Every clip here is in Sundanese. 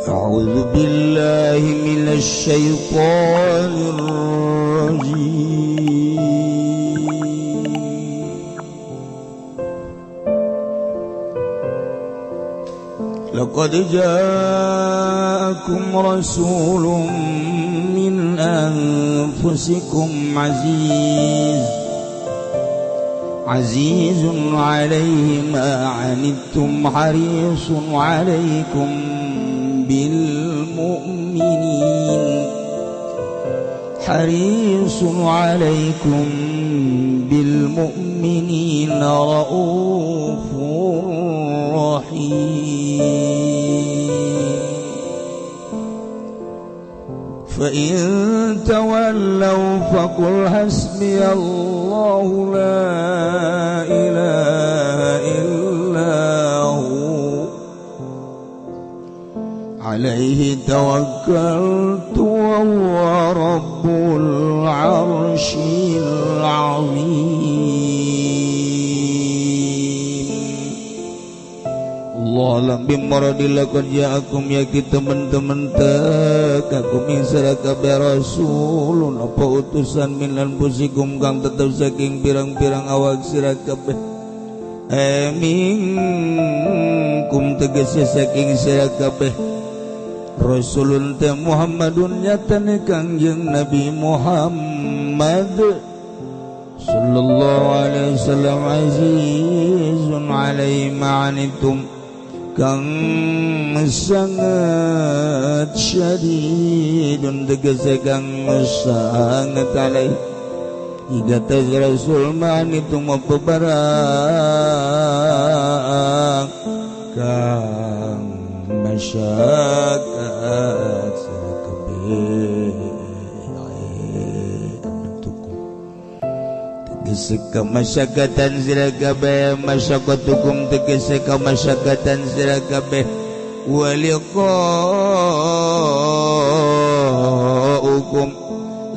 أعوذ بالله من الشيطان الرجيم لقد جاءكم رسول من أنفسكم عزيز عليه ما عنتم حريص عليكم بالمؤمنين رؤوف رحيم فإن تولوا فقل حسبي الله لا إله إلا هو عليه توكلت وهو رب العرش العظيم Allah alam bimaradillah qad ja'akum yaki teman-teman tekakum insara kabeh rasulun apa utusan min anfusikum kang tetep saking pirang-pirang awak sira kabeh minkum tegese saking sira kabeh Rasulun te Muhammadun nyatane kangjeng Nabi Muhammad sallallahu alaihi wasallam azizun alaihi ma'anitum kang sangat syadidun tegese kang sangat alaihi igata Rasul ma'anitum apa barang kang masyakat sakabeh tegese kamasyakatan sira kabeh masyakatukum tegese kamasyakatan sira kabeh waliqaukum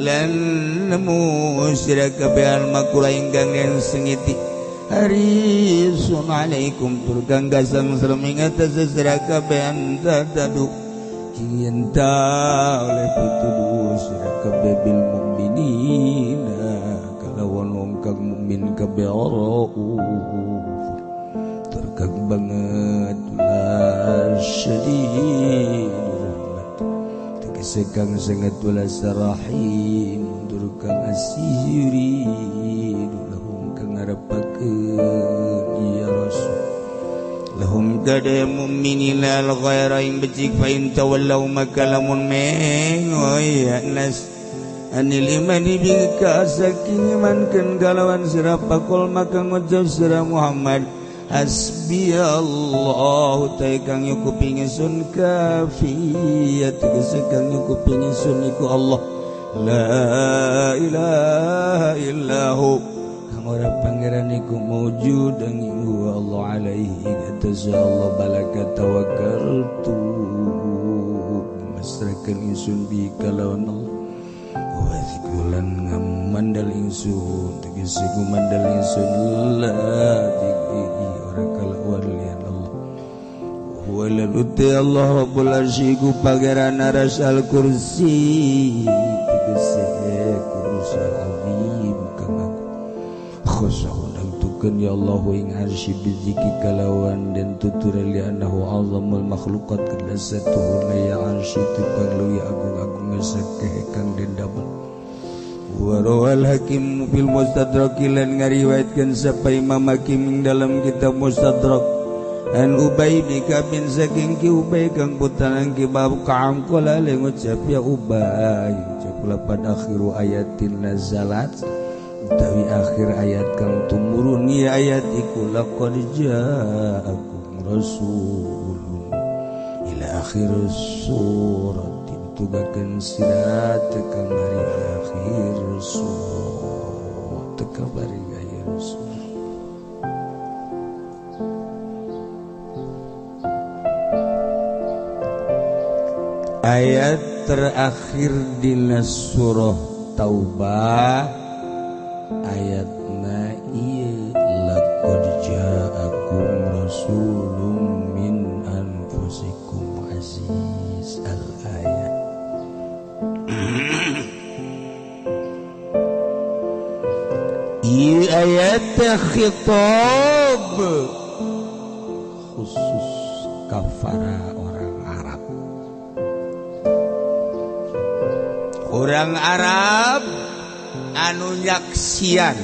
lan nemu sira kabeh al-makura ingkang yang sengiti harisun alaikum turgang gasang selamingat sesera kabeh anta tadu cinta oleh pituduh sira kabeh bil mu'minina kalawan wong kang mukmin kabeh rauf turgang banget la syadid tegese kang sangat welas rahim turgang asiri ya Rasul lahum kada mu'minina al-ghaira in becik fa in tawallaw maka lamun mengoy nas anil imani bika saking imankeun galawan sira pakul maka ngucap sira Muhammad hasbi Allah ta kang nyukupi ingsun kafiyat tegese kang nyukupi ingsun iku Allah la ilaha illahu ora pangeran iku maujud angin Allah alaihi atas Allah balaka tawakkaltu masrakan insun bi kalawan Allah wa zikulan ngamandal insun tegese kumandal insun la digi ora kalawan lian Allah walaluti Allah rabbul arsy ku pangeran arasal kursi tegese kursi azim kang khusahun ya Allah ing arsy biziki kalawan dan tutur li annahu azamul makhluqat kadasatuhu ya arsy tukang luwi agung-agung sakeh kang den damel wa rawal hakim fil mustadrak lan ngariwayatkeun sapa Imam Hakim ing dalam kitab Mustadrak an Ubay bin Ka'ab saking ki Ubay kang putraning ki bab Ka'ab kala le ngucap ya Ubay ucap pada akhiru ayatin nazalat utawi akhir ayat kang tumurun ya ayat iku laqad ja'akum rasulun ila akhir surat tugakeun sira teka mari akhir surat teka mari akhir surat ayat terakhir di surah Taubah ayatna ieu laqad ja'akum rasulun min anfusikum aziz Ieu ayat khitab khusus kafara orang Arab. Orang Arab anu nyaksian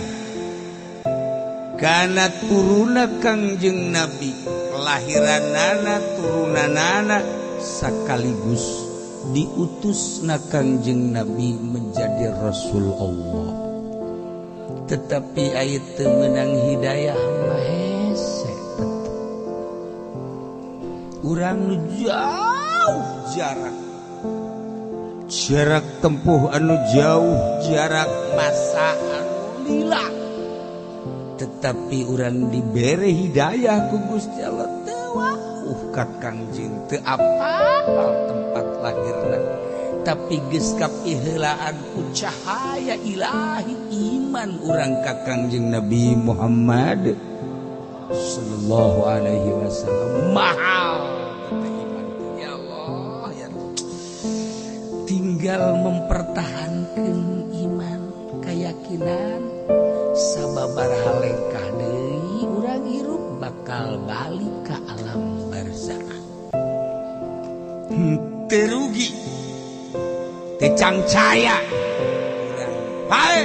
kana turuna Kangjeng Nabi, kelahiranana turunanana sekaligus diutusna Kangjeng Nabi menjadi Rasul Allah. Tetapi aya teu meunang hidayah mah hese tetep. Urang nu jauh jarak tempuh anu jauh, jarak masa anu lila. Tetapi urang dibere hidayah ku Gusti Allah teu wauh ka Kangjeng, teu apal tempat lahirna. Tapi geus kapiheulaan ku cahaya ilahi iman urang ka Kangjeng Nabi Muhammad sallallahu alaihi wasallam. Mahal kata iman, ya Allah ya Allah. Tinggal mempertahankan iman, keyakinan sababaraha lengkah deui urang hirup bakal balik ka alam barzakh. Teu rugi tecang caya bae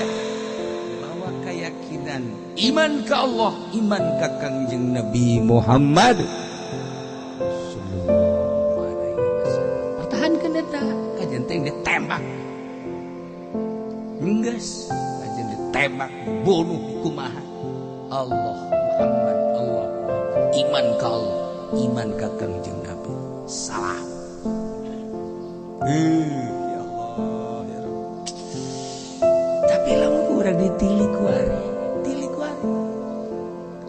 bawa keyakinan iman ke Allah, iman ke Kangjeng Nabi Muhammad sallallahu alaihi wasallam. Pertahankeun eta kajen teh ditembak geus kajen ditembak bunuh kumaha Allah Muhammad Allah iman ke Allah, iman ke Kangjeng Nabi salah. Urang ditilik wari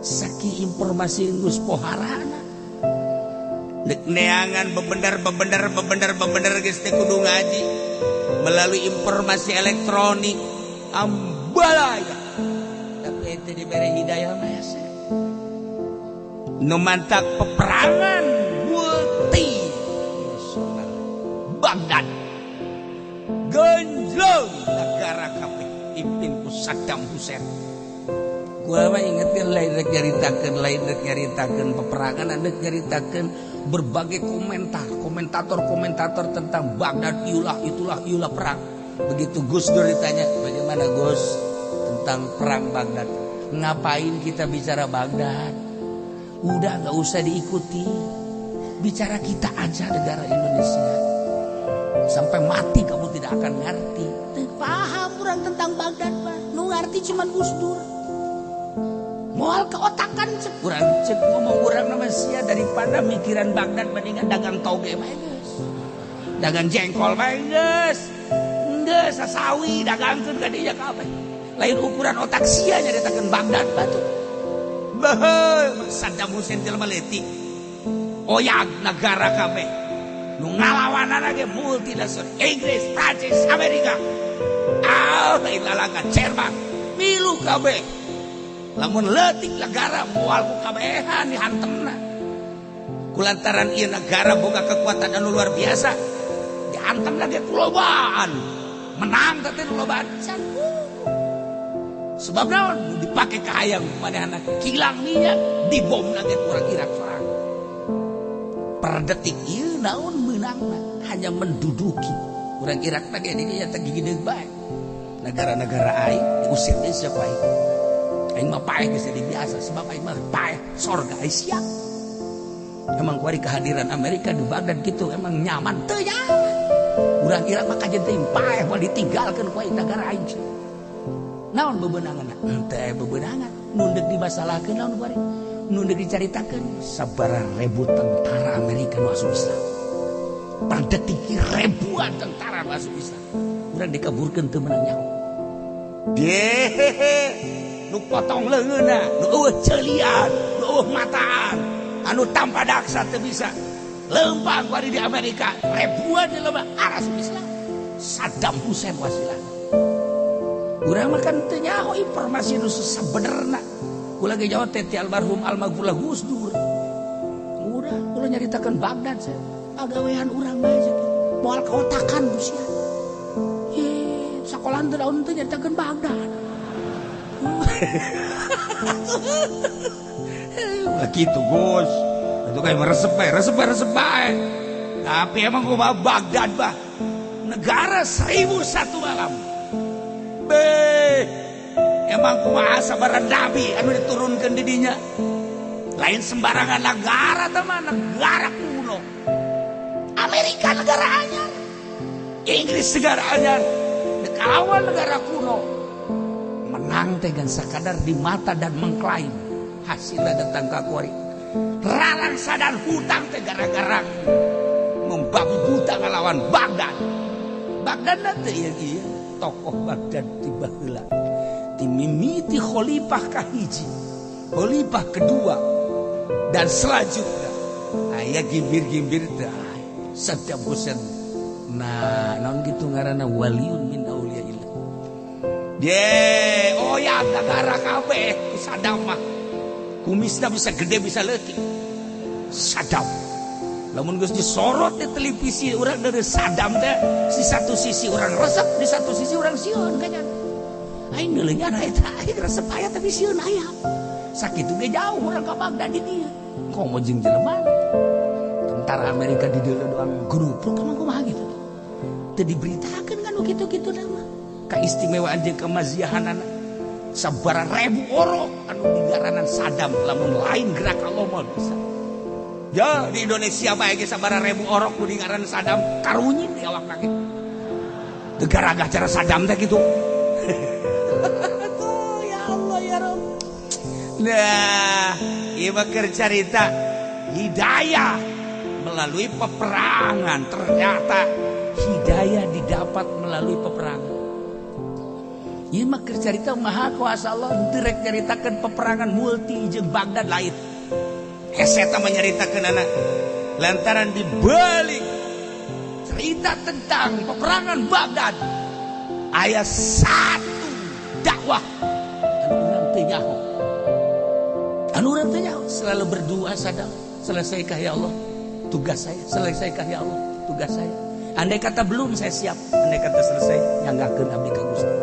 saki informasi geus poharana dek neangan bebener geus teh kudu ngaji melalui informasi elektronik ambalaya. Tapi itu diberi hidayah mah hese nu mantak peperangan multi nasional Baghdad genjleng negara kabeh pimpin ku Saddam Hussein. Gua mah ingetin lain rek nyaritakeun peperangan, andek nyaritakeun berbagai komentator tentang Baghdad iulah perang. Begitu Gus Dur ditanya, "Bagaimana Gus tentang perang Baghdad?" "Ngapain kita bicara Baghdad? Udah enggak usah diikuti. Bicara kita aja negara Indonesia. Sampai mati kamu tidak akan ngerti." Paham orang tentang Baghdad mah, nu ngarti cuman Gus Dur. Moal keotakan cek urang cek ngomong urang nama sia daripada mikiran Baghdad mendingan dagang toge mah geus. Dagang jengkol mah geus. Geus sasawi dagangkeun ka dinya kabeh. Lain ukuran otak sia nyaritakeun Baghdad batu. Beuh Saddam Hussein jelema leutik. Oyag negara kabeh. Nu ngalawanana ge multinasional Inggris, Prancis, Amerika. Lain lalangga Jerman milu kabeh lamun leutik negara moal ku kabehan dihantemna kulantaran ieu negara boga kekuatan anu luar biasa dihantem lagi kulobaan menang teh lobaan sebab naon dipake ka hayang manehna kilang minyak dibom lagi urang Irak sorang per detik ieu naon meunangna hanya menduduki urang Irak lagi dinya teh gigideug bae. Negara-negara aing diusir deui siapa aing. Aing mah paeh geus jadi biasa sebab aing mah paeh sorga aya siap. Emang kuari kehadiran Amerika di Baghdad gitu emang nyaman teu nyaman. Urang Irak mah kajen teh paeh moal ditinggalkeun ku aing negara aing. Naon bebeunanganna? Teu bebeunangan. Nu deuk dimasalahkeun naon kuari? Nu deuk dicaritakeun sabaraha ribu tentara Amerika nu asup Islam. Per detik ribuan tentara nu asup Islam. Urang dikaburkeun teu meunang nyaho. Nu potong leungeunna, nu eueuh ceelian, nu eueuh mataan, anu tanpa daksa teu bisa. Lempang ku di Amerika, ribuan jelema asup Islam. Saddam Hussein wasilah. Urang mah kan teu nyaho informasi nu sabenerna. Kula ge jawab teh ti almarhum almarhum Gus Dur. Udah, kula nyaritakeun Baghdad saya. Pagawean urang bae jeung moal kaotakan busia. Iran tahun itu nyatakan Baghdad. Begitu Gus, itu kayak resep baik. Tapi emang gua mau Baghdad bah, negara 1001 malam. Emang kumaha sabaran Nabi anu diturunkan di dinya. Lain sembarangan negara teman, negara kuno. Amerika negara anyar, Inggris negara anyar, kawan negara kuno. Menang tegan sakadar di mata dan mengklaim hasilnya datang ke kuari. Larang sadar hutang teh gara-gara membabi buta ngelawan Baghdad. Baghdad nanti iya tokoh Baghdad tiba heula. Timimiti khalifah kahiji, khalifah kedua, dan selanjutnya aya gimbir-gimbir teh Saddam Hussein. Nah, naon gitu ngaranna waliun min auliyaillah. Oh ya negara kabeh Saddam mah. Kumisna bisa gede bisa leutik. Saddam. Lamun geus disorot di televisi urang dari Saddam teh, di satu sisi orang resep, di satu sisi orang sieun kanyan. Aing neuleungan eta aing resep aya tapi sieun aya. Sakitu ge jauh urang ka Baghdad di dieu. Komo jeung jelema. Tentara Amerika di dieu doang grup kamang kumaha gitu. Teu diberitakeun kan kitu-kitu nama. Kaistimewaan jeung kemaziahanana. Sabaraha ribu orok anu digaranan Saddam lamun lain gerak Allah mah bisa. Ya di Indonesia bae ge sabaraha ribu orok nu digaranan Saddam karunyin di awak nage. Teu garagah cara Saddam teh kitu. Tuh ya Allah ya Rabb. Nah, ieu mah keur carita hidayah melalui peperangan. Ternyata hidayah didapat melalui peperangan. Ieu mah keur carita maha kuasa Allah direk nyaritakeun peperangan multi jeung Baghdad lain. Hese teh menyaritakeun anak lantaran dibalik cerita tentang peperangan Baghdad aya satu dakwah anu urang teh nyaho selalu berdoa sadar selesaikah ya Allah tugas saya, selesaikah ya Allah tugas saya. Andai kata belum saya siap, andai kata selesai nyanggakeun abdi ka Gusti.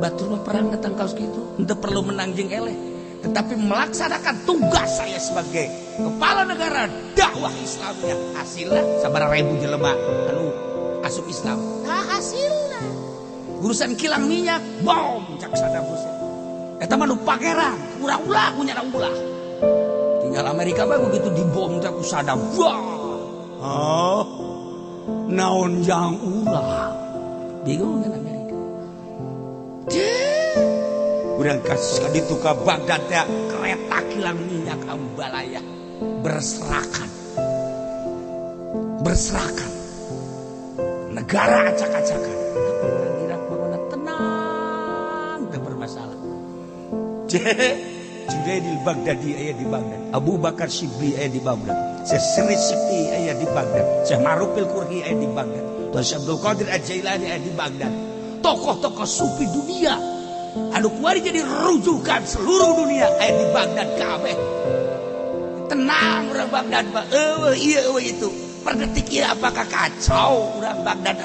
Batur mah perang datang kaos gitu, henteu perlu menang jeung eleh, tetapi melaksanakan tugas saya sebagai kepala negara dakwah Islamnya. Hasilnya sabaraha ribu jelema anu asup Islam. Nah hasilnya urusan kilang minyak bom cak Saddam Hussein. Eta mah nu pangeran, urang ulah punya ulah. Tinggal Amerika mah begitu dibom teh ku Saddam. Wah. Oh. Naon jang ulah. Bingung kan Amerika. Urang kasus kaditu ka Baghdad teh kereta kilang minyak ambalaya berserakan. Negara acak-acakan. Irak mah tenang, teu bermasalah. Junaidil Baghdadi aya di Baghdad, Abu Bakar Shibli aya di Baghdad, Syekh Sri Sikti aya di Baghdad, Syekh Marufil Qurhi aya di Baghdad, Syekh Abdul Qadir Al-Jailani aya di Baghdad. Tokoh-tokoh sufi dunia anu kuari jadi rujukan seluruh dunia aya di Baghdad kabeh. Tenang urang Baghdad mah eueuh ieu eueuh itu. Per detik ieu apakah kacau urang Baghdad.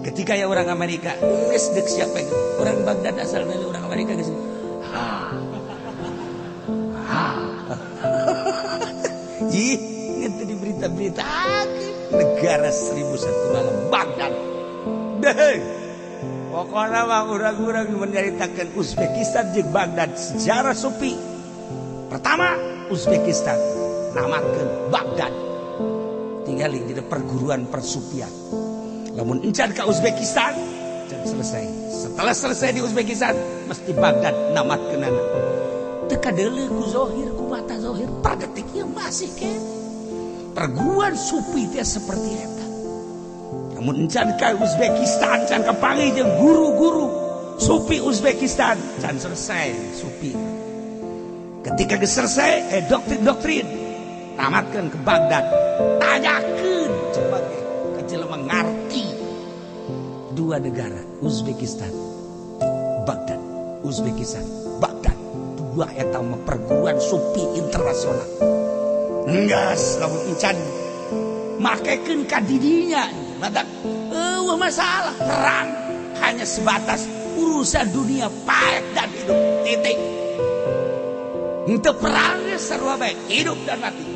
Ketika ya orang Amerika geus deuk siapa itu? Orang Baghdad asal dari orang Amerika geus. Ih, itu di berita-berita negara 1001 malam Baghdad. Deh. Pokoknya mah urang-urang menyaritakeun Uzbekistan jeung Baghdad sejarah sufi. Pertama, Uzbekistan namakeun Baghdad. Tinggali di perguruan persupian. Lamun encan ke Uzbekistan, dan selesai. Setelah selesai di Uzbekistan, mesti Baghdad namakeunana. Teu kadeuleuh ku zahir, ku mata zahir, perdetiknya masih kan. Perguruan sufi teh seperti eta. Namun encan ka Uzbekistan, can kapanggih jeung guru-guru sufi Uzbekistan, can selesai sufi. Ketika geus selesai, doktrin-doktrin tamatkeun ke Baghdad. Tanyakeun coba ge ka jelema ngarti dua negara, Uzbekistan, Baghdad, Uzbekistan, Baghdad. Dua eta mah perguruan sufi internasional. Enggas lamun encan makekeun ka didinya. Madak, masalah terang hanya sebatas urusan dunia pahit dan hidup. Titik. Untuk perangnya sarua baik hidup dan mati.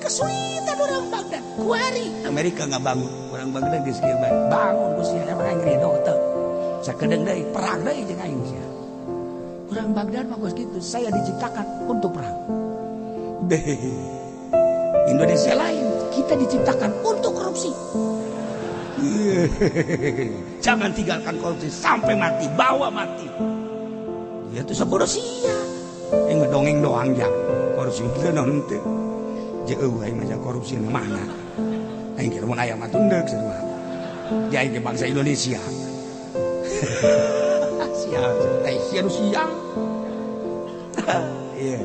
Kesulitan orang Baghdad. Kuari Amerika nggak bangun. Orang Baghdad geus kieu bae. Bangun ku sia emang aing ridho teu. Sakedeung deui perang deui jeung aing sia. Orang Baghdad mah geus kitu. Saya diciptakan untuk perang. Indonesia lain, kita diciptakan untuk korupsi. Jangan tinggalkan korupsi sampai mati, bawa mati. Dia tuh sebodoh sia. Yang ngedongeng doang ya. Korupsi kita nanti. Jauh aing mah korupsi mana? Aing kira mun aya mah tunduk sarua. Dia aing bangsa Indonesia. Sia, sia nu siang. Iya.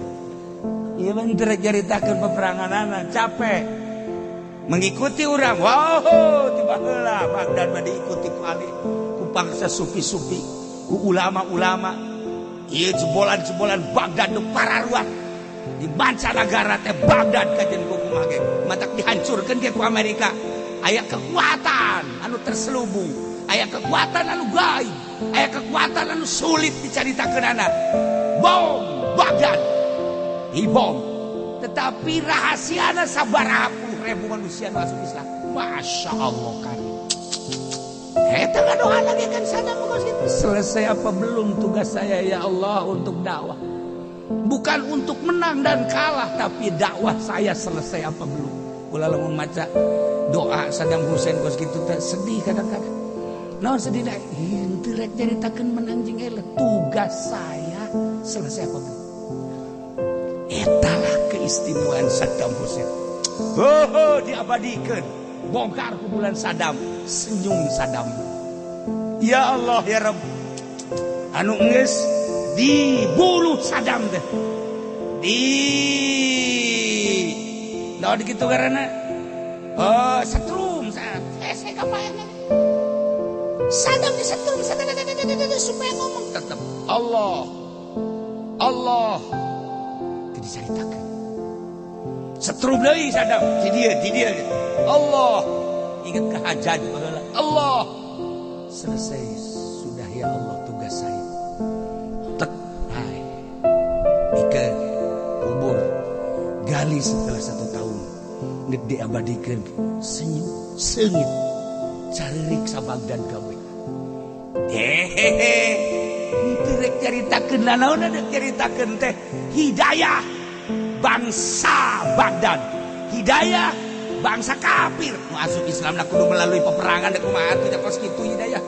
Iya bener jaritakeun peperanganana capek. Mengikuti orang. Wow, tiba heula Baghdad mah diikuti ku ali ku bangsa sufi-sufi, ku ulama-ulama. Ieu jebolan-jebolan Baghdad nu pararuat. Di mancanagara teh Baghdad kajen ku kumaha ge. Matak dihancurkeun ge ku Amerika. Aya kekuatan anu terselubung, aya kekuatan anu gaib, aya kekuatan anu sulit dicaritakeunana. Bom Baghdad. Ibom, tetapi rahasiana sabaraha puluh ribu manusia masuk Islam. Masya Allah kan. Eta ngadoa lagi kan sana mengos gitu. Selesai apa belum tugas saya ya Allah untuk dakwah? Bukan untuk menang dan kalah, tapi dakwah saya selesai apa belum? Kula lamun maca doa Saddam Hussein kos gitu sedih kadang-kadang. Naon sedih dah? Henteu rek nyaritakeun menang jeung eleh. Tugas saya selesai apa belum? Etalah keistimewaan Saddam Hussein. Diabadikan. Bongkar kubulan Saddam. Senyum Saddam. Ya Allah ya Rabb. Anu geus dibunuh Saddam teh. Naon kitu ngaranna? Setrum. Saya kapan? Saddam disetrum supaya ngomong tetap Allah. Diceritakan setrum deui Saddam di dia Allah ingat ke Hajjaj Allah selesai sudah ya Allah tugas saya tek hai ike kubur gali setelah 1 tahun gede abadikeun senyum seungit caririk sa Baghdad gawe rek caritakeun naon ada caritakeun teh hidayah bangsa Baghdad, hidayah bangsa kafir masuk Islam na kudu melalui peperangan da kumaha atuh da kos kitu hidayah.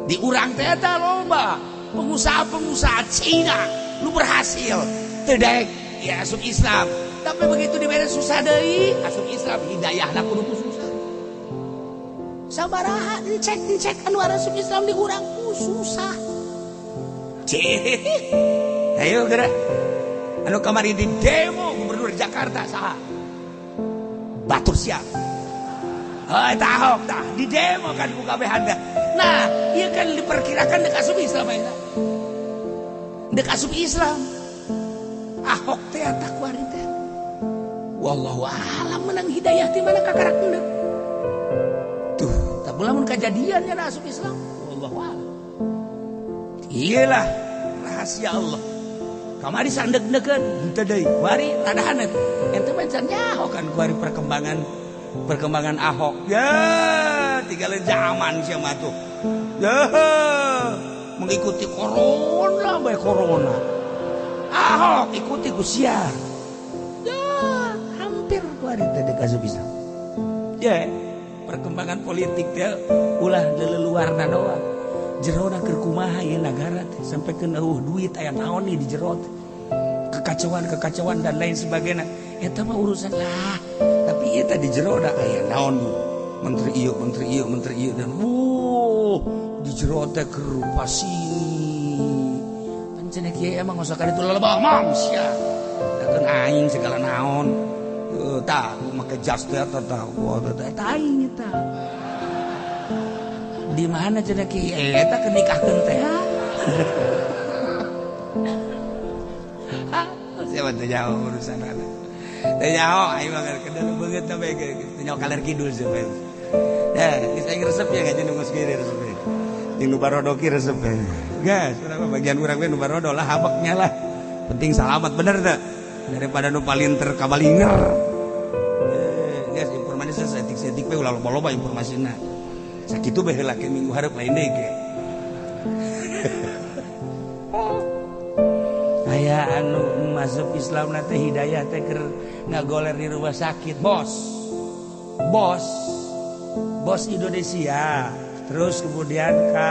Di urang teh eta loba pengusaha-pengusaha Cina lu berhasil teu daek ya asup Islam. Tapi begitu diberes susah deui asup Islam hidayahna kudu susah. Sabaraha dicek anu asup Islam di urang susah. Ayo geura anu kamari di demo gubernur Jakarta saha batur siap eta Ahok tah di demo kan ku kabehanda. Nah ieu kan diperkirakan dek asup Islam eta dek asup Islam Ahok teh eta kuari teh wallahu a'lam menang hidayah ti mana kakarakeun tuh tak lamun kajadiannya da asup Islam wallahu a'lam. Iyalah rahasia Allah. Kamari sandeg-degan henteu deui. Kuari radahaneun. Ente mancan nyaho kan kuari perkembangan Ahok. Ya, tinggal zaman sia mah tuh. Ya, mengikuti corona bae corona. Ahok ikuti ku sia. Ya, hampir kuari teh deuk asup Islam. Ya, perkembangan politik teh ulah leleluarna doang. Jerona keur kumaha ieu nagara teh sampikeun duit aya naon nih di jero teh. Kekacauan dan lain sebagainya. Eta mah urusan lah. Tapi ieu teh di jero da aya naon menteri ieu dan di jero teh keur pasini. Pancen kieu emang ngosok itu lelebah mam sia. Dakeun aing segala naon. Tah make jas teh tah eta aing eta. Di mana cenah ki eta kenikahkeun teh siapa teh jauh urusan ana teh jauh aing mah kedel beungeut teh bae teh nyaho kaler kidul sampai Nah, saya resep ya ngaji nunggu sekiri resepnya. Yang nu barodo ki resepnya. Gas, kenapa bagian urang we nu barodo lah habaknya lah. Penting selamat bener teh. Daripada nu palinter kabalinger. Gas informasi setik-setik we ulah loba-loba informasina. Sakitu bae ke minggu hareup lain deui ge. Aya anu masuk Islam teh hidayah teh keur ngagoler di rumah sakit, bos Indonesia, terus kemudian ke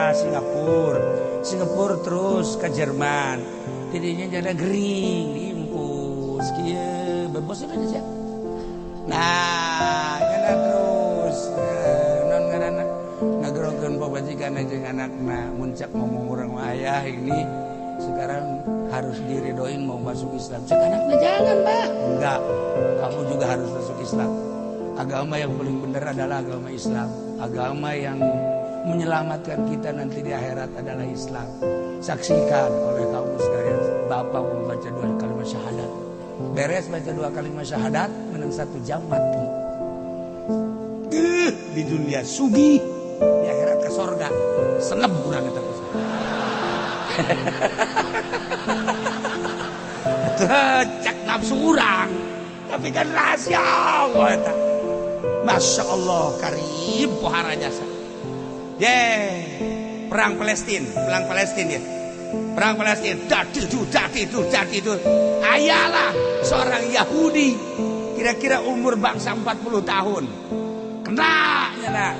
Singapura terus ke Jerman, jadinya jadi gering diimpus kieu bos Indonesia. Nah kana terus non ngaranna ngagerokeun pamajikan jeung anakna muncak ngomong urang ayah ini sekarang harus diridoin mau masuk Islam. Cek anaknya jangan bah. Enggak, kamu juga harus masuk Islam. Agama yang paling benar adalah agama Islam. Agama yang menyelamatkan kita nanti di akhirat adalah Islam. Saksikan oleh kamu sekalian. Bapak membaca 2 kalimat syahadat. Beres baca 2 kalimat syahadat, menang 1 jam mati. Di dunia sugi, di akhirat ke sorga. Senep kurang eta. Cek nafsu urang, tapi kan rahasia Allah eta. Masya Allah karim pohara jasa. Perang Palestina ya. Perang Palestina dati itu. Ayalah seorang Yahudi kira-kira umur bangsa 40 tahun. Kena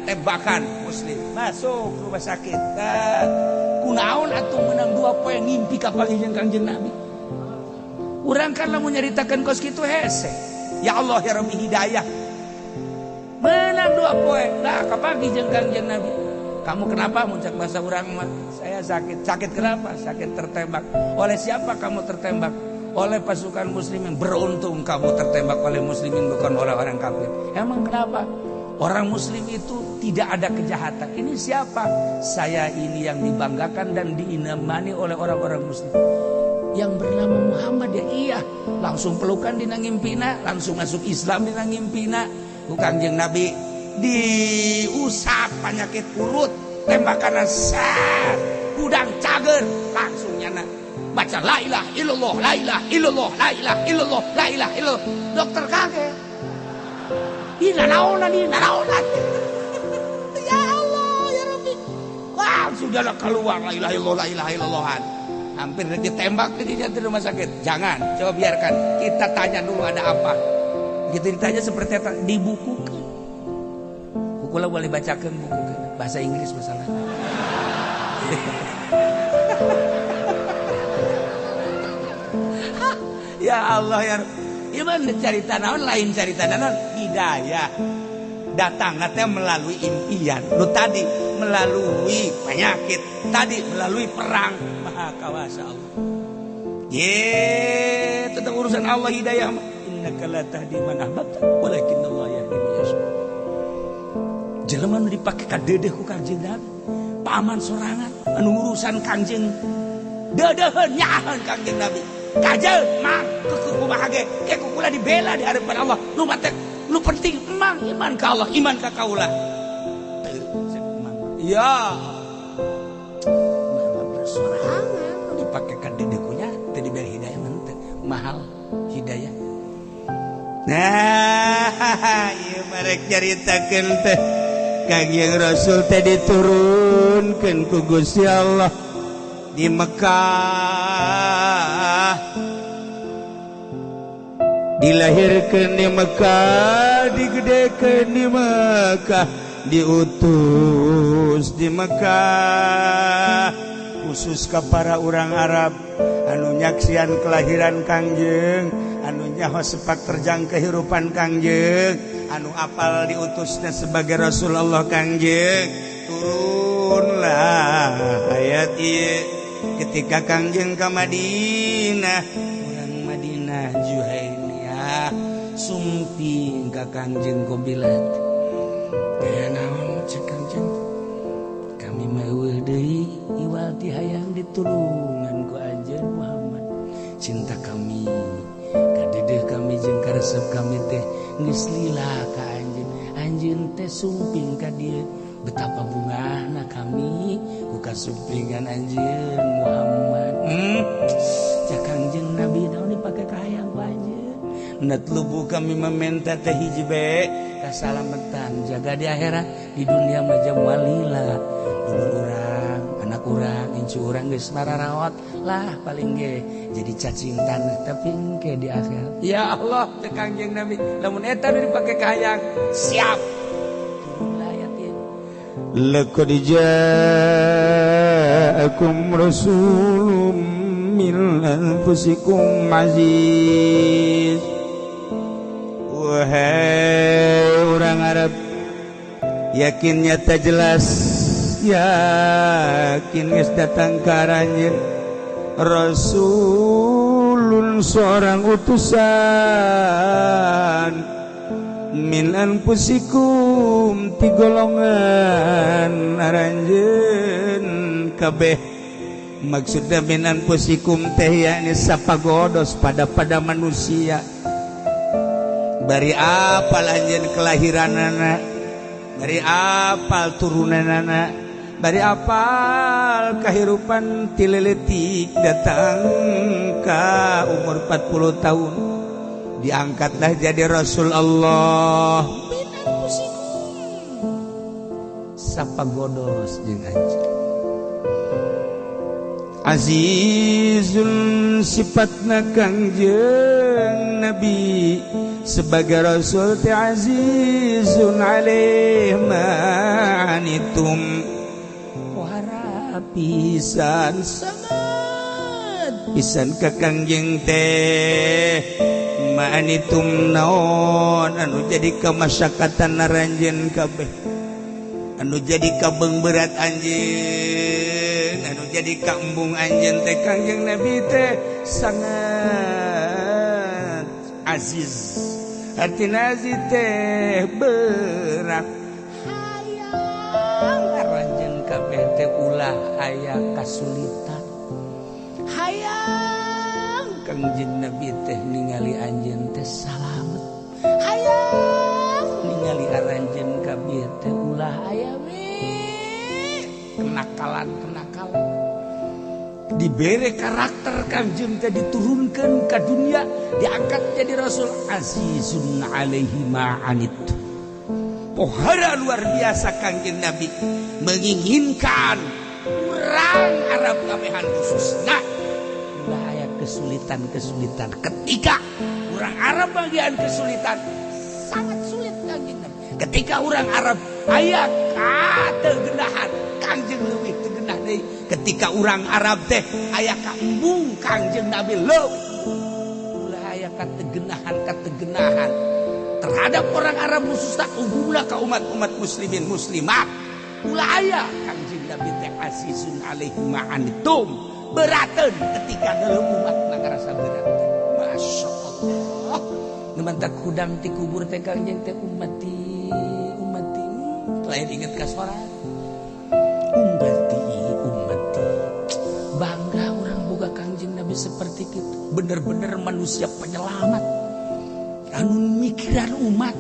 tembakan muslim masuk rumah sakit. Kunaon atuh menang 2 poe ngimpi ka pagijeun Kangjeng Nabi. Urang kan lamun nyaritakeun kos kitu hese. Ya Allah ya Rabbi hidayah. Menang 2 poe lah ka pagijeun Kangjeng Nabi. Kamu kenapa muncak bahasa urang mah? Saya sakit. Sakit kenapa? Sakit tertembak. Oleh siapa kamu tertembak? Oleh pasukan muslimin. Beruntung kamu tertembak oleh muslimin bukan orang-orang kafir. Emang kenapa? Orang muslim itu tidak ada kejahatan. Ini siapa? Saya ini yang dibanggakan dan diimani oleh orang-orang muslim. Yang bernama Muhammad ya iya. Langsung pelukan dina ngimpina, langsung masuk Islam dina ngimpina. Kangjeng Nabi diusap penyakit urut, tembakan sat, udang cager, langsung nyana. Baca la ilaha illallah, la ilaha illallah, la ilaha illallah, la ilaha illallah. Dokter kaget. Ina naonan. Ya Allah, ya Rabbi. Wah, sudahlah keluar la ilaha illallah, la ilaha illallah. Hampir ditembak di rumah sakit. Jangan, coba biarkan. Kita tanya dulu ada apa. Gitu ditanya seperti apa? Dibukukan. Bukulah boleh bacakan bukukan. Bahasa Inggris masalahnya. Ya Allah ya Rabbi. Iman cerita naon lain cerita naon hidayah datangnya teh melalui impian lu tadi melalui penyakit tadi melalui perang maha kawasa Allah tentang urusan Allah hidayah innaka la tahdi man ahbabta walakin Allah yahdi man yasha jelema nu dipake ka dedeh ku Kangjeng Nabi paman sorangan anu urusan Kangjeng deudeuheun nyaheun Kangjeng Nabi kajeun mang kumaha ge kukula dibela di hadapan Allah lu mate lu penting emang iman ka Allah iman ka kaula ya sorangan dipakekan dedekunya teu diberi hidayah teh mahal hidayah nah ieu marek nyaritakeun teh Kangjeng Rasul teh diturunkeun ku Gusti Allah di Mekah dilahirkan di Mekah digedekan di Mekah diutus di Mekah khusus ke para orang Arab anu nyaksian kelahiran Kangjeng anu nyaho sepak terjang kehidupan Kangjeng anu apal diutusnya sebagai Rasulullah Kangjeng turunlah ayat ieu ketika Kangjeng ke Madinah orang Madinah Juhainiyah sumping ka Kangjeng Qobilat kaya naon cek Kangjeng kami meueuh deui iwal ti hayang ditulungan ku anjeun Muhammad cinta kami ka dedeh kami jeung ka resep kami teh geus lila ka anjeun anjeun teh sumping ka dieu betapa bungahna kami ku kasumpingan anjeun Muhammad. Cak Kangjeng Nabi naon dipake kahayang ku anjeun. Natlubu kami meminta teh hiji bae kasalamatan jaga di akhirat di dunia mah jam walila. Dulur urang, anak urang, incu urang geus mararawat lah paling ge jadi cacing tanah tapi engke di akhirat. Ya Allah, teh Kangjeng Nabi, lamun eta dipake kahayang siap. Turunlah ayat ieu. Laqad ja'akum rasulun min anfusikum aziz. Wahai orang Arab, yakin nyata jelas, yakin geus datang karanjeun rasulun seorang utusan min anfusikum ti golongan aranjeun kabeh. Maksudna min anfusikum teh yakni sapagodos pada manusia. Bari apal anjeun kelahiranana, bari apal turunanana, bari apal kahirupan tileletik datang ka umur 40 tahun diangkatlah jadi Rasul Allah. Sapagodos jeung anjeun. Azizun sifatna Kangjeng Nabi sebagai Rasul teh azizun alaih ma'anitum wahara pisan sangat pisan ka Kangjeng teh ma'anitum naon anu jadi kamasyakatan naranjeun kabeh anu jadi kabeng berat anjeun anu jadi kambung anjeun teh Kangjeng Nabi teh sangat aziz. Artina aziz teh berat. Hayang aranjeun kabeh teh ulah aya kasulitan. Hayang Kangjeng Nabi teh ningali anjeun teh salamet. Hayang ningali aranjeun kabeh teh ulah aya kenakalan. Dibere karakter Kangjeng teh diturunkan ke dunia, diangkat jadi Rasul azizun alaihi ma'anit. Pohara luar biasa Kangjeng Nabi menginginkan orang Arab kabehan khususna ulah aya kesulitan ketika orang Arab bagian kesulitan sangat sulit Kangjeng Nabi. Ketika orang Arab aya kategenahan Kangjeng leuwih tegenah deui. Ketika orang Arab teh aya ka embung Kangjeng Nabi leuwih ulah aya kategenahan terhadap orang Arab khususna ulah ka umat muslimin muslimat ulah aya Kangjeng Nabi teh azizun alaihi ma'anitum berateun ketika dalam umat ngarasa berat. Masyaallah numantak hudang ti kubur teh Kangjeng teh ummati lain inget ka sorak ummati bangga orang boga Kangjeng Nabi seperti itu. Bener-bener manusia penyelamat anu mikiran umat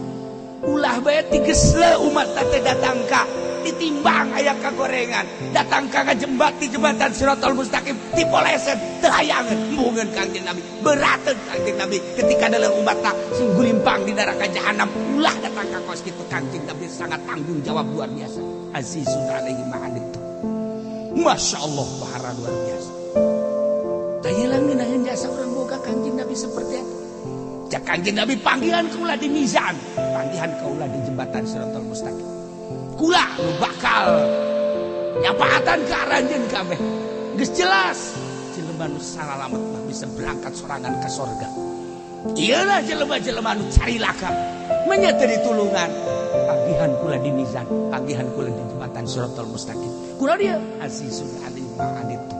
ulah bae tigesle umat teh datang ka ditimbang aya kagorengan datang ka jembatan Siratal Mustaqim dipoleset teu hayangeun mbugeun Kangjeng Nabi berateun Kangjeng Nabi ketika dalam umatna sing gulimpang di neraka jahanam ulah datang ka kos kitu Kangjeng Nabi sangat tanggung jawab luar biasa azizun alaihi ma'anitum. Masya Allah bahara luar biasa. Tayilang ngeunaheun jasa urang boga Kangjeng Nabi seperti itu. Cak Kangjeng Nabi panggilan kula di mizan, panggilan kula di jembatan Siratal Mustaqim. Kula nu bakal nyapaatan ka aranjeun kabeh. Geus jelas jelema nu salalamet mah bisa berangkat sorangan ka sorga. Iyalah jelema-jelema nu carilaka nya teu ditulungan. Panggilan kula di mizan, panggilan kula di jembatan Siratal Mustaqim. Kula dia azizun alaihi ma'anitum.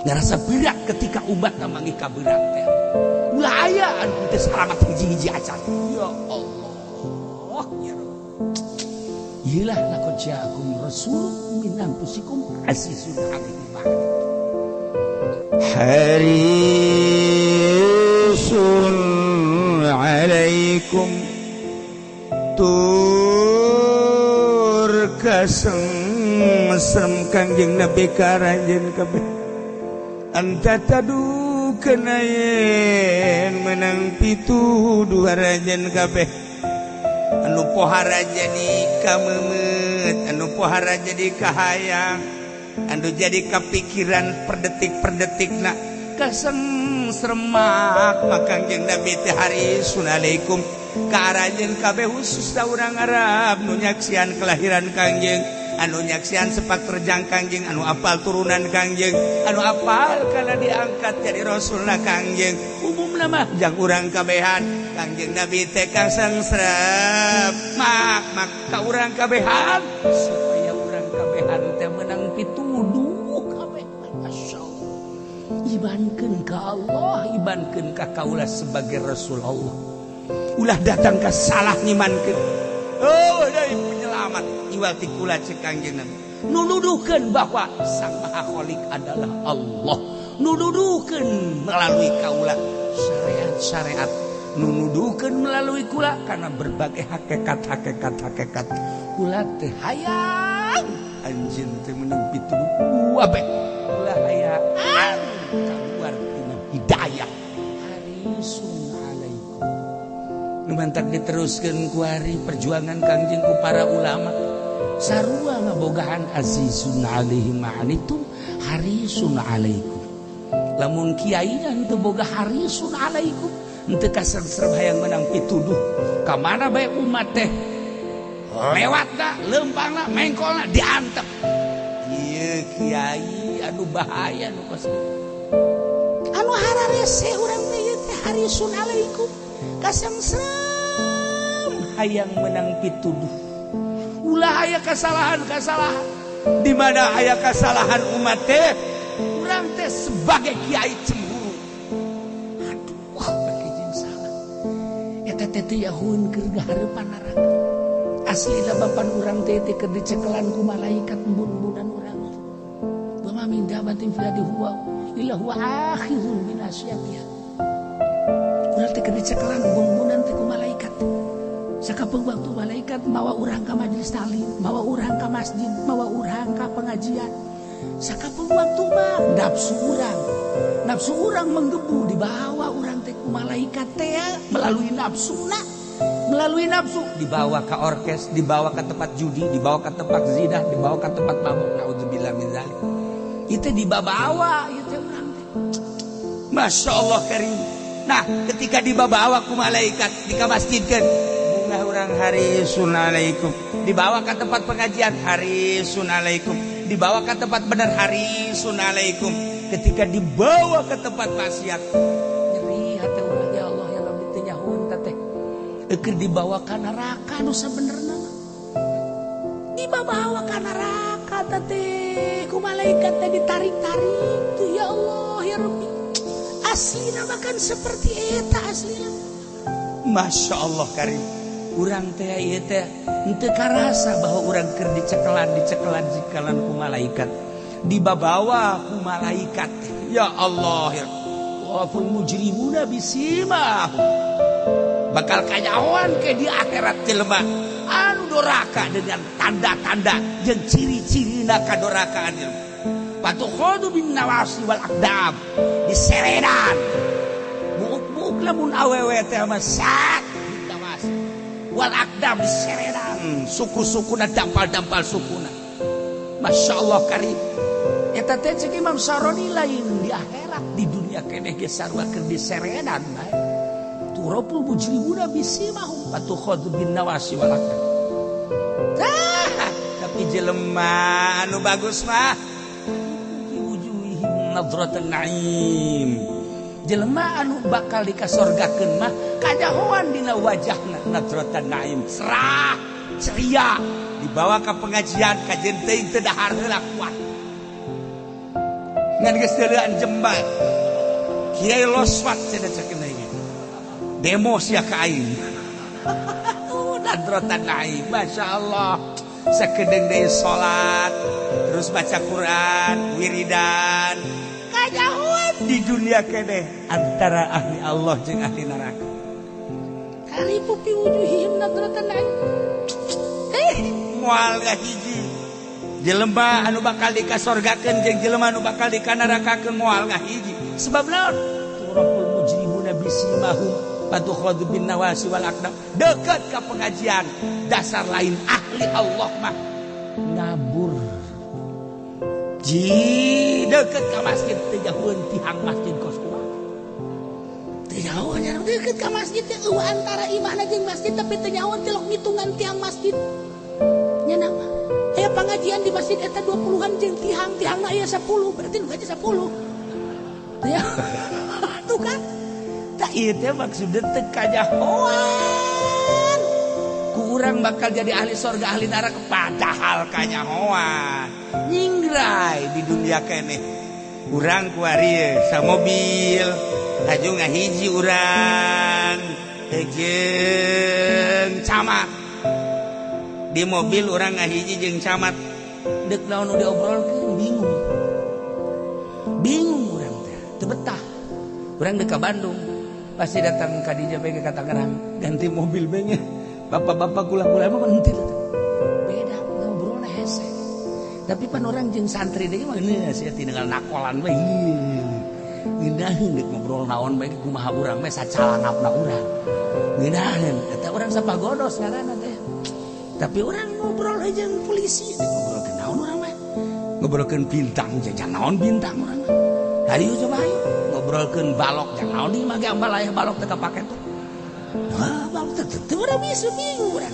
Ngarasa berat ketika umat manggih ka berat teh. Ulah aya anu teu salamat hiji-hiji acan. Ya Allah, ya Rabb. Iyalah laqad ja'akum rasulun min anfusikum azizun alaihi ma'anitum. Harisun alaikum tu kasem Kangjeng Nabi karanjeun kabeh anta tadu kenayen menang pituduh rajen kabeh anu pohara jadi kamemet anu pohara jadi kahayang anu jadi kepikiran per detik-nak kasem seremak Kangjeng Nabi teh harisun alaikum karajen kabeh khusus da urang Arab nu nyaksian kelahiran Kangjeng anu nyaksian sepak terjang Kangjeng anu apal turunan Kangjeng anu apal kana diangkat jadi rasulna Kangjeng umumna mah jang urang kabehan Kangjeng Nabi teh kasem serep mak ka urang kabehan supaya urang kabehan teh menang pituduh kabeh masyaallah ibankeun ka Allah ibankeun ka kaula sebagai rasul Allah ulah datang ke salah nyimankeun oh dari penyelamat iwati kula cek Kangjeng Nabi nududukeun bahwa Sang Maha Khalik adalah Allah nududukeun melalui kaula syariat nududukeun melalui kula karena berbagai hakikat kula teh hayang anjeun teh meunang pituduh abeh kula hayang kaluar tina hidayah harisun numantak diteruskan kuari perjuangan Kangjeng ku para ulama sarua ngabogahan azizun alaihi ma'anitum harisun alaikum lamun kiai henteu boga harisun alaikum henteu kasar-sar hayang menang pituduh ka mana bae umat teh lewatna leumpangna mengkolna diantep ieu kiai anu bahaya nu koseu anu hararese urang teh harisun alaikum kasang serem hayang menang pituduh ulah aya kesalahan di mana aya kesalahan umat teh urang teh sebagai kiai cemburu aduh bagi jeung salah eta teh teh yahuun keur gahareupan neraka aslina bapan urang teh keur dicekelan ku malaikat embun-embunan urang wa ma min dabatin fil ardi huwa illa huwa akhirun min asyatiha urang teh keur dicekelan embun-embunan teh ku malaikat sakapeung waktu malaikat mawa urang ka majelis taklim mawa urang ka masjid mawa urang ka pengajian sakapeung waktu mah nafsu urang menggebu dibawa urang teh ku malaikat teh melalui nafsu dibawa ke orkes dibawa ke tempat judi dibawa ke tempat zina dibawa ke tempat mabuk naudzubillah min zalik itu dibawa itu urang teh Masya Allah karim. Nah ketika dibawa ku malaikat dikamasjidkan bunga urang harisun alaikum dibawa ke tempat pengajian harisun alaikum dibawa ke tempat benar harisun alaikum ketika dibawa ke tempat maksiat nyeri hati urang ya Allah ya Rabbi teh nyahoon teh keur dibawa ka neraka nu sabenerna dibawa ka neraka teh ku malaikat teh ditarik-tarik tuh ya Allah ya Rabbi aslina makan seperti eta aslina Masya Allah karim urang teh ieu teh henteu karasa bahwa urang keur dicekelan ku malaikat dibawa ku malaikat ya Allah ya waful mujrimuna bisimah bakal kanyahoan ke di akhirat jelema anu doraka dengan tanda-tanda jeung ciri-cirina kadorakaan jelema patukhadu bin nawasi wal aqdam diseredan buuk-buuk lamun awewe teh mah sak ditawasi wal aqdam diseredan suku-sukuna dampal-dampal sukuna Masya Allah karim eta teh cek Imam Saroni lain di akhirat di dunia keneh ge sarua keur diseredan bae turapul mujrimuna bisimahum patukhadu bin nawasi wal aqdam tapi jelema anu bagus mah nadratan naim jelema anu bakal dikasorgakeun mah kajahoan dina wajahna nadratan naim serah ceria dibawa ke pengajian kajian teuing teu dahar heula kuat ngan geus deuleuan jembar kiai loswat cenah cekeun ieu demo sia ka aing nadratan naim masyaallah sakedeung deui salat terus baca Quran wiridan kajahuan di dunia keneh antara ahli Allah jeung ahli neraka tarifu fi wujuhihim nadratan naim moal ngahiji jelema anu bakal dikasorgakeun jeung jelema anu bakal dikanarakakeun moal ngahiji sebab naon turaful mujrimuna bisimahum fatukhadhu bin nawasi wal aqdam deukeut ka pengajian dasar lain ahli Allah mah ngabur ji deukeut ka masjid teh jauheun tihang masjid kos kuat teh jauh nya deukeut ka masjid teh antara imahna jeung masjid tapi teh jauh teh lok ngitungan tiang masjid nya nama aya pengajian di masjid eta 20-an jeung tihang-tihangna aya 10 berarti nu gaji 10 ya tuh kan tak ieu teh maksudna teu kajahoan ku urang bakal jadi ahli surga ahli neraka padahal kanyahoan nyingrai di dunia keneh urang ku ari samobil aju ngahiji urang jeung camat di mobil urang ngahiji jeung camat deuk naon nu diobrolkeun bingung urang teh teu betah urang deuk ka Bandung pasti datang ka dieu bae ka Tangerang ganti mobil bae nya bapak-bapak kula-kula mah henteu beda ngobrolna hese tapi pan orang jeung santri deui mah geus sia tinggal nakolan bae ngeunaheun deuk ngobrol naon bae kumaha urang mah sacalangapna urang ngeunaheun eta urang sapagodos ngaranna teh tapi orang ngobrol aja dengan polisi ngobrolkeun naon urang mah ngobrolkeun bintang jajan naon bintang urang mah hari ieu coba ayo ngobrolkeun balok jang naon di mah ge ambal aya balok teu kapake tuh balok teu urang bisa bingung urang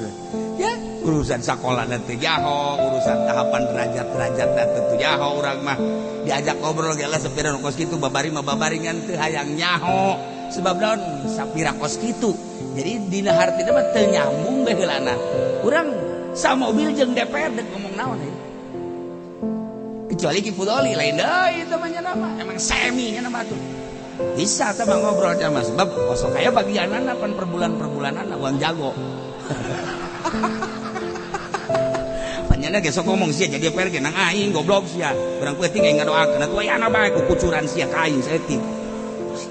ya urusan sakola teh jaho urusan tahapan derajat-derajat teh jaho urang mah diajak ngobrol ge lah sepira kos kitu babari-babaringan teu hayang nyaho sebab naon sapira kos kitu jadi dina hartina mah teu nyambung bae heulana urang samobil jeung DPR dek ngomong naon ya kecuali Ki Fudoli lain deui teh mah nya mah emang semi nya mah tuh bisa teh mah ngobrol teh mah sebab kosok aya bagianana pan perbulan-perbulanana uang jago panjana ge sok ngomong sia jadi DPR ge nang aing goblok sia urang peuting aing ngadoakeun atuh aya ana bae ku kucuran sia ka aing saeutik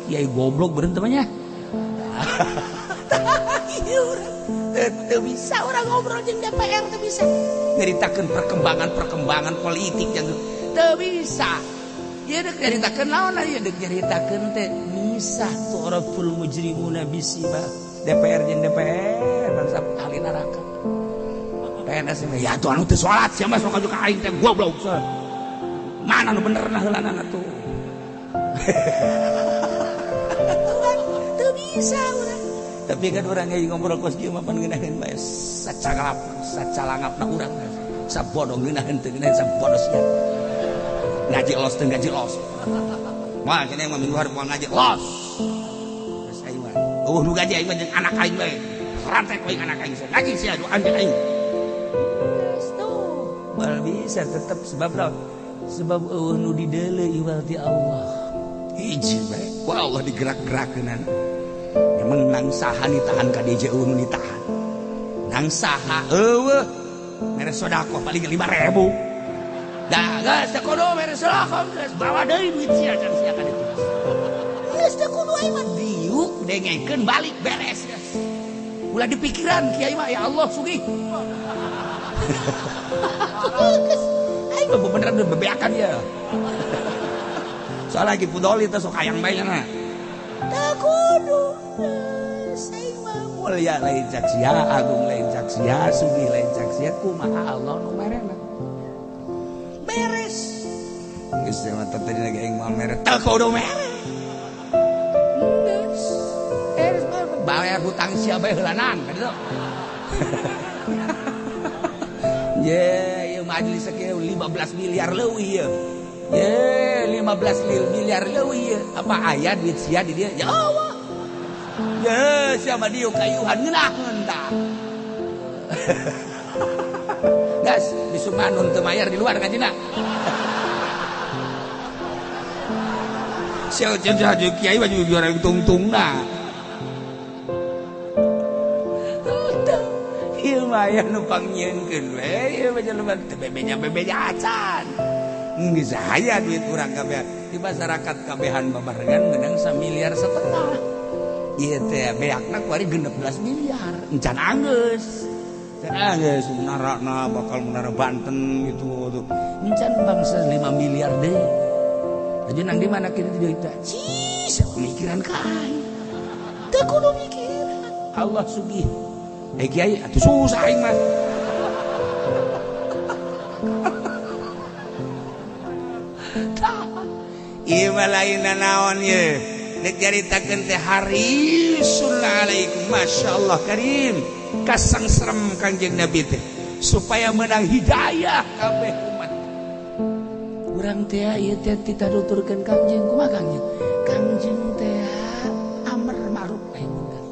kiai goblok beureun teh mah nya teu bisa orang ngobrol jeung DPR teu bisa nyaritakeun perkembangan politik yang teu bisa ieu deuk nyaritakeun naon ieu deuk nyaritakeun teh misah turaful mujrimuna bisima DPR jeung DPR bangsa ahli neraka PNS mah ya tuh anu teu salat sia mah sok aju ka aing teh goblok soal mana nu benerna heulana tuh teu bisa urang tapi kan orang yang ngobrol kos kieu mah pan ngeunaheun bae sacalangapna urang sabodoh ngeunaheun teu ngeunaheun sabodoh sia ngaji los teu ngaji los moal cenah mah minggu hareup moal ngaji los geus aing mah nu gaji aing mah jeung anak aing bae rantek we anak aing ngaji sia anu anjeun aing bal bisa tetep sebab naon sebab eueuh nu dideuleu iwal ti Allah hiji bae ku Allah digerak-gerakeunana emang nang saha ditahan ka DJ nu ditahan nang saha eueuh mere sedekah paling 5.000 da geus teu kudu mere sedekah geus bawa deui duit sia can sia ka ditu geus teu kudu aing mah diuk dengekeun balik beres geus ulah dipikiran kiai mah ya Allah sugih geus aing mah beneran bebeakan ya soalnya lagi Fudoli teh sok hayang bae nya teu kudu saya mah mulia lain caksia agung lain caksia sugih lain caksia kumaha Allah nu merena beres geus teh mah tadi lagi aing moal mere teu kudu mere geus bayar hutang sia bae heulanan kitu ye ieu majelis kieu 15 miliar leuwih ieu ye 15 miliar leuwih ieu apa aya duit sia di dieu ya Allah ya siapa dia kayuhan ngeunaheun tah gas di Sumanun teu mayar di luar ngajina sia cenah jeung kiai baju juara tungtungna ieu mah aya nu pangnyeunkeun we ieu mah jelema teu bebenya acan geus aya duit urang kabeh di masyarakat kabehan babarengan meunang 1,5 miliar ieu teh beakna kuari 16 miliar encan anggeus guys, menara bakal menara Banten gitu tuh. Encan bangsa 5 miliar deh. Aja nang di mana kita tidak cis pemikiran kain. Teu kudu mikiran. Allah sugih. Kiai atuh susah aing mah. Ieu mah lainna naon ye. Nek jaritakeun teh harisul alaikum masyaallah karim. Kasangserem Kangjeng Nabi teh supaya menang hidayah kabeh umat. Urang teh ieu teh dituturkeun Kangjeng kumaha Kangjeng? Kangjeng teh amar ma'ruf nahi munkar.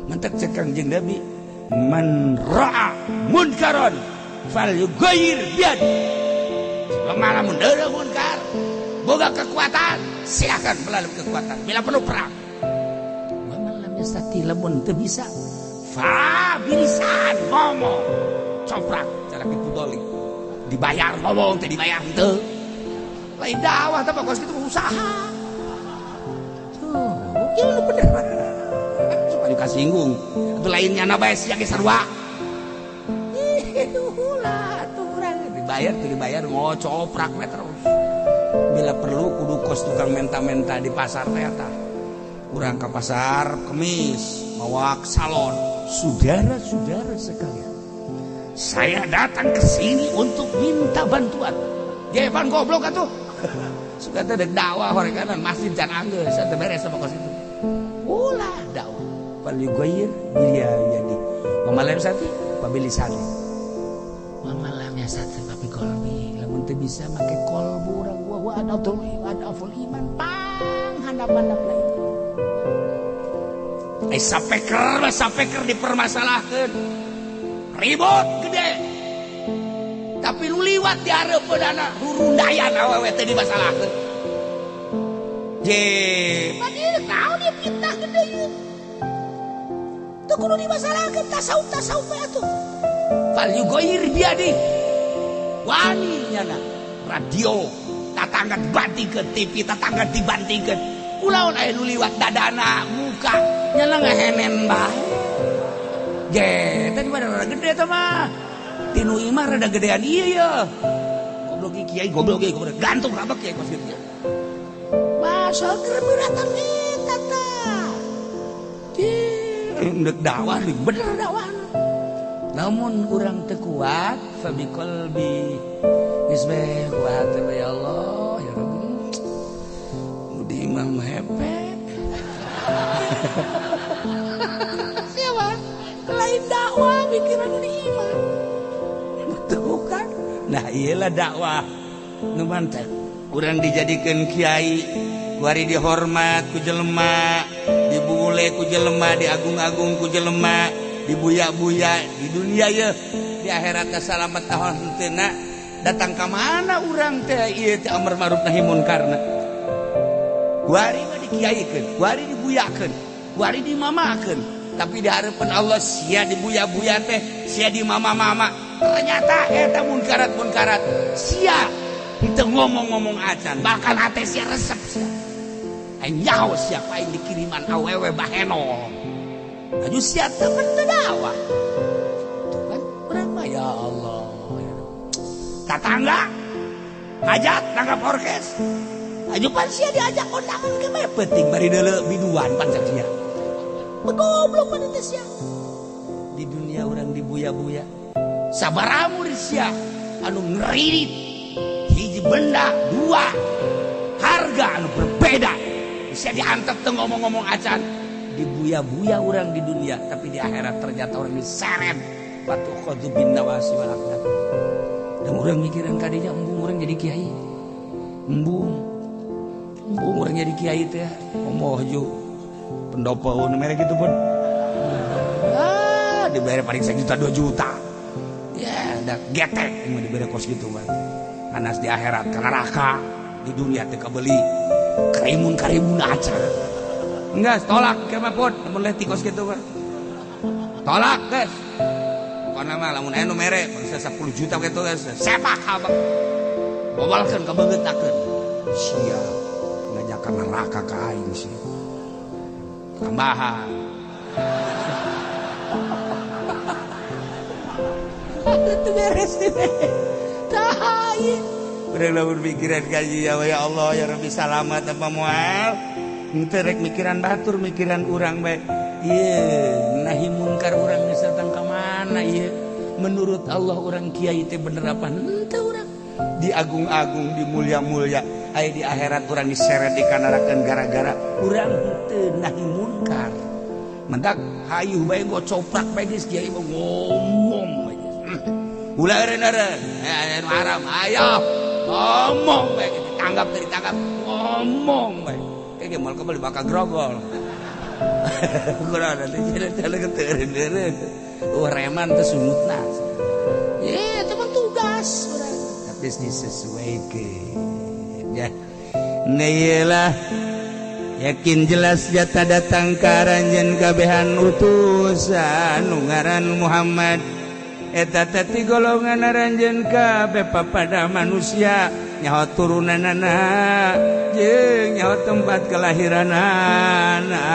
Mentek cek Kangjeng Nabi, man ra'a munkaron falyughayyir biyadi. Lamun deureuh munkar, boga kekuatan, silakan melalui kekuatan. Bila perlu perang. Wa man lam yastati lamun teu bisa bilisan ngomong coprak cara dipudoli dibayar ngomong teh dibayar teu lain dakwah tapi kos kitu usaha tuh ieu bener suka dikasinggung atuh lainnya na bae sia ge sarua ulah atuh urang dibayar ngocoprak we terus bila perlu kudu kos tukang menta-menta di pasar teh tah urang ka pasar kemis mawak salon. Saudara-saudara sekalian, saya datang ke sini untuk minta bantuan. Jeban goblok atuh. Suka teh dek dakwah horekanan masjid can anggeus teh beres sama kos itu. Ulah dakwah. Fal yughayyir biyadi. Wa malam sati pabilisani. Wa malam sati papi qalbi. Lamun teu bisa make qalbu urang wa adaful iman pang handap-handap lain. Sapeker dipermasalahkan ribut gede tapi lu liwat di hareupeun rurundayan awewe teh dimasalahkeun je padieu naon ieu fitnah gede ieu teu kudu dimasalahkeun tasawuf we atuh fal yughayyir biyadi wani nyana radio tatangga dibantingkeun TV tatangga dibantingkeun kulaon aya nu liwat dadana muka nyala ngahenen bae. Ge, tadi mah rada gede teh mah. Tinu imah rada gedean ieu ya. Goblok kiai goblok gantung rabak kiai kos kieu. Masa keberatan eta tah. Ndek dakwah bener dakwah. Namun urang teu kuat fa biqalbi. Geus bae kuat ya Allah ya Rabbi. Mudi imam hepet. Siapa? Lain dakwah pikiran di iman. Betul kan? Nah iyalah dakwah. Nu mantep. Urang dijadikeun kiai, kuari dihormat ku jelema, dibule ku jelema, diagung-agung ku jelema, dibuya-buya di dunia ye, di akhirat teh salamet tahun henteu datang ka mana urang teh ieu teh amar ma'ruf nahi munkarna. Kuari mah dikiaikeun, kuari dibuyakeun. Kuari dimamakeun, tapi di harapan Allah sia dibuya-buya teh, sia di mama-mama. Ternyata eta munkarat sia henteu ngomong-ngomong acan, bahkan hate sia resep sia. Nyaho siapa yang dikiriman awewe baheno. Aju sia teu dakwah. Tuh kan urang mah ya Allah. Tatangga hajat nanggap orkes. Aju pan sia diajak kondangan ke mah penting bari deuleu biduan pan sia. Begoblok pada sia. Di dunia orang dibuya-buya. Sabaramu sia anu ngeririt. Hiji benda, dua harga anu berbeda. Sia diantep teu ngomong-ngomong acan. Dibuya-buya orang di dunia, tapi di akhirat ternyata orang diseret. Batu khadzu bin nawasi wal aqdam. Dan orang mikiran kadinya embung orang jadi kiai. Embung orang jadi kiai teh omoh ju. Pendopo merek gitu pun dibayar paling 1 juta 2 juta ya udah getek yang dibayar kos gitu kan panas di akhirat ke neraka di dunia teh kabeli karimun acan enggak tolak kemah pun namun leti kos gitu kan tolak guys pokoknya mah lamun aya nu mere bisa 10 juta gitu guys sepak habak bobalkeun kabeugetakeun sia ngajakan neraka ka aing sih tambahan itu beres tahaye urang lamun pikiran kaji ya Allah ya Rabbi salamat apa moal henteu rek mikiran batur mikiran urang bae ieu nahi munkar urang geus datang ka mana ieu menurut Allah urang kiai teh bener apa henteu urang diagung-agung dimulia-mulia aya di akhirat urang diseret dikanarakeun gara-gara urang henteu nahi munkar mendak hayu bae gocoprak bae geus kiai ngomong bae ulah eureun-eureun anu haram ayo ngomong bae ditanggap teu ditangkap ngomong bae kayak moal kembali bakal grogol kurang ada jalan teu eureun-eureun reman teh sumutna ye itu mah tugas urang tapi disesuaikeun ya neilah yakin jelas jata datang karanjeun kabehan utusan nu ngaran Muhammad eta teh golongan aranjeun kabeh papada manusia nyaho turunanana jeung nyaho tempat kelahiranana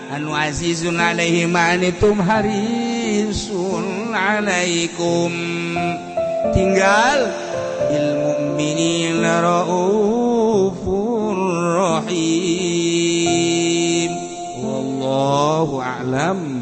anu azizun alaihi ma'anitum harisun alaikum tinggal ilmu mu'minina raufur rahim wallahu a'lam